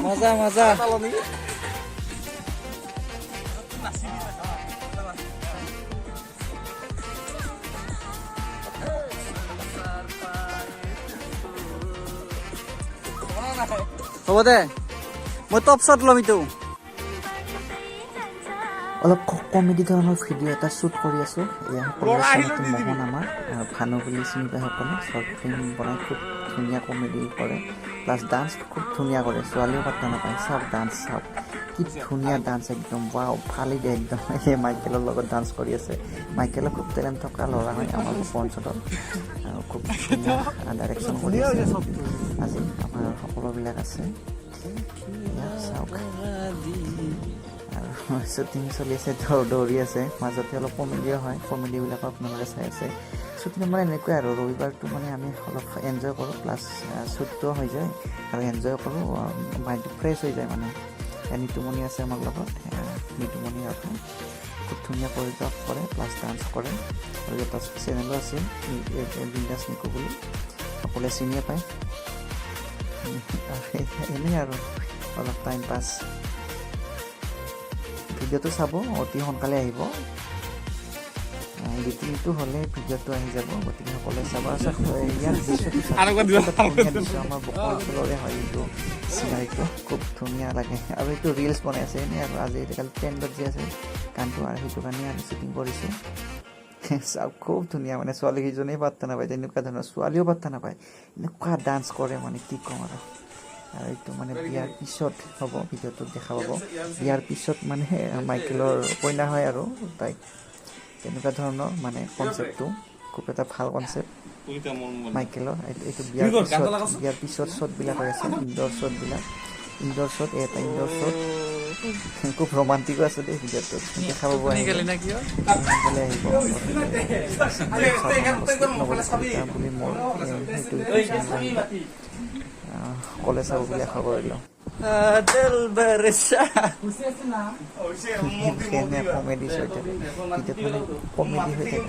মজা মজা হ'ব দে মই টপ শ্বট ল'ম এইটো অলপ কমেডি ধৰণৰ ভিডিঅ' এটা শ্বুট কৰি আছোঁ এয়া সকলো মোহন আমাৰ ভানু বুলি চিনি পায় সকলো শ্বৰ্ট ফিল্ম বনাই খুব ধুনীয়া কমেডি কৰে প্লাছ ডান্স খুব ধুনীয়া কৰে ছোৱালীও পাত্তা নাপায় চাওক ডান্স চাওক কি ধুনীয়া ডান্স একদম ৱাও ফালি দিয়ে একদম এই মাইকেলৰ লগত ডান্স কৰি আছে মাইকেলৰ খুব টেলেণ্ট থকা ল'ৰা হয় আমাৰ অঞ্চলত আৰু খুব ধুনীয়া ডাইৰেকশ্যন কৰি আছে আজি আমাৰ সকলোবিলাক আছে চাওক আৰু শ্বুটিং চলি আছে দৌৰি আছে মাজতে অলপ কমেডিও হয় কমেডিবিলাকো আপোনালোকে চাই আছে শ্বুটিং মানে এনেকুৱাই আৰু ৰবিবাৰটো মানে আমি অলপ এনজয় কৰোঁ প্লাছ শ্বুটটোও হৈ যায় আৰু এনজয় কৰোঁ মাইণ্ডটো ফ্ৰেছ হৈ যায় মানে নিতুমণি আছে আমাৰ লগত নিতুমণি আকৌ খুব ধুনীয়া পৰিগ্ৰাফ কৰে প্লাছ ডান্স কৰে আৰু এটা চেনেলো আছে বিন্দাছ নিকু বুলি সকলোৱে চিনিয়ে পায় এনেই আৰু অলপ টাইম পাছ ভিডিঅ'টো চাব অতি সোনকালে আহিব এডিটিংটো হ'লে ভিডিঅ'টো আহি যাব গতিকে সকলোৱে চাব ইয়াৰ দৃশ্য আমাৰ বকৰ অঞ্চলৰে হয় এইটো চিনাৰীটো খুব ধুনীয়া লাগে আৰু এইটো ৰিলছ বনাই আছে এনেই আৰু আজিকালি ট্ৰেণ্ডত যে আছে গানটো আৰু সেইটো কাৰণে আমি শ্বুটিং কৰিছোঁ চাওক খুব ধুনীয়া মানে ছোৱালীকেইজনেই পাত্তা নাপায় তেনেকুৱা ধৰণৰ ছোৱালীও পাত্তা নাপায় এনেকুৱা ডান্স কৰে মানে কি ক'ম আৰু এইটো মানে বিয়াৰ পিছত হ'ব ভিডিঅ'টোত দেখা পাব বিয়াৰ পিছত মানে মাইকেলৰ কইনা হয় আৰু তাইক তেনেকুৱা ধৰণৰ মানে কনচেপ্টটো খুব এটা ভাল কনচেপ্ট মাইকেলৰ এইটো বিয়াৰ পিছত শ্বটবিলাক হৈ আছে ইনড'ৰ শ্বট এটা ইনড'ৰ শ্বট খুব ৰোমান্টিকো আছে দেই ভিডিঅ'টোত দেখা পাব আহিব বুলি মোৰ সেইটো কলেজ চাব বুলি আশা কৰিলোঁ কমেডি হৈ থাকে কমেডি হৈ থাকে